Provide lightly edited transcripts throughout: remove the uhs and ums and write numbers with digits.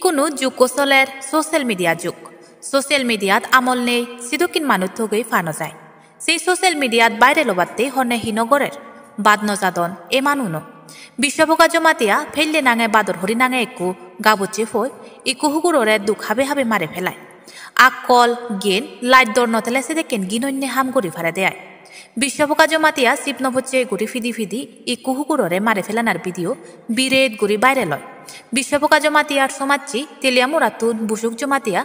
ইকুনো যুগ কোসলের social media যুগ। Social মিডিয়াত আমল নেই সিদুকিন মানুষ থগৈ ফানো যায়। সেই সোশ্যাল মিডিয়াত বাইরে লোবাতে হনে হিনগরের বাদ নজাদন এ মানুনো বিশ্বভোগা জমাতিয়া ফেললে নাঙে বাদর হরি নাঙে একু গাবুচি ফই ইকু হুগুররে দুঃখ হাবে হাবে মারে ফেলায়। আকল গেন লাইট দর নথেলে সে দেখেন গিনন্যে হাম গড়ি ফারে দেয়। বিশ্বভোগা জমাতিয়া চিপ নভচ্ছে গুড়ি ফিদি ফিদি ইকু হুগুররে মারে ফেলানার ভিডিও বিরেত গুড়ি বাইরে লয়। বিশ্বভোগা জমাতিয়ার সমাজছি তেলিয়া মুরাতুন বুসুক জমাতিয়া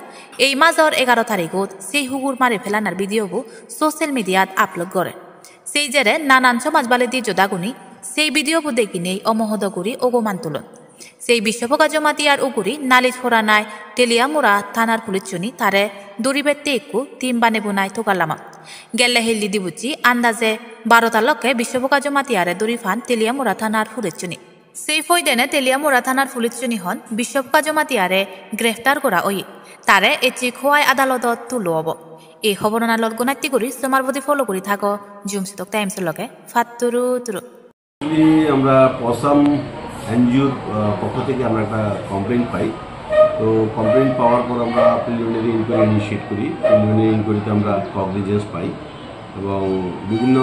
এই মাজর 11 তারিখত সেই হুগুর মারে ফেলানার ভিডিওবু সোশ্যাল মিডিয়াত আপলোড করে। সেই জেরে নানান সমাজবালে দি যোদাগুনি সেই ভিডিওবু দেখি নেই অমহদগুড়ি অগমান তুলন। সেই বিশ্বভোগা জমাতিয়ার উগুড়ি নালিশ ফোরানায় তেলিয়ামুরা থানার পুলিশনি তারে দড়িবেতে একু তিম বানে বুনায় থোকালামা গেলে হেলদি দিবুচি আন্দাজে 12 তালকে বিশ্বভোগা জমাতিয়ারে দড়ি ফান তেলিয়ামুরা থানার পুলিশনি। সেই ফৈদেনে তেলিয়ামুরা থানার পুলিশনি হন বিশ্বভোগা জমাতিয়ারে গ্রেফতার করা ওই তারে এচি খোয়াই আদালতত তুলো হব। এই খবরনালত গুণাত্তি করি সমারবতী ফলো করি থাকো জুমসিতক টাইমসের লগে ফাত্তুরু তুরু। আমরা পসাম এনজিওর পক্ষ থেকে আমরা একটা কমপ্লেন পাই। তো কমপ্লেন পাওয়ার পর আমরা প্রিলিমিনারি ইনকোয়ারি ইনিশিয়েট করি। প্রিলিমিনারি ইনকোয়ারিতে আমরা কগনিজেন্স পাই এবং বিভিন্ন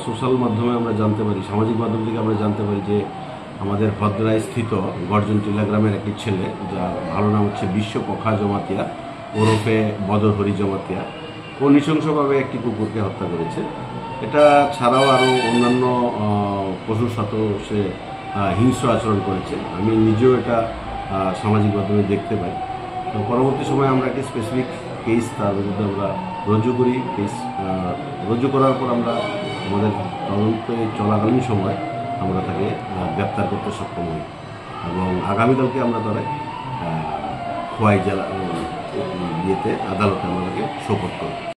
সোশ্যাল মাধ্যমে আমরা জানতে পারি, সামাজিক মাধ্যম থেকে আমরা জানতে পারি যে আমাদের ভদ্রায় স্থিত গর্জন টিলা গ্রামের একটি ছেলে, যার ভালো নাম হচ্ছে বিশ্বপোখা জমাতিয়া ওরফে বদর হরি জমাতিয়া, ও নৃশংসভাবে একটি কুকুরকে হত্যা করেছে। এটা ছাড়াও আরও অন্যান্য পশুর সাথেও সে হিংস্র আচরণ করেছে। আমি নিজেও এটা সামাজিক মাধ্যমে দেখতে পাই। তো পরবর্তী সময় আমরা একটি স্পেসিফিক কেস তার বিরুদ্ধে আমরা রুজু করি। কেস রুজু করার পর আমরা আমাদের তদন্তে চলাকালীন সময় আমরা তাকে গ্রেপ্তার করতে সক্ষম হই এবং আগামীকালকে আমরা তারা খোয়াই জেলা ইয়েতে আদালতে আমরা তাকে সোপর্দ করি।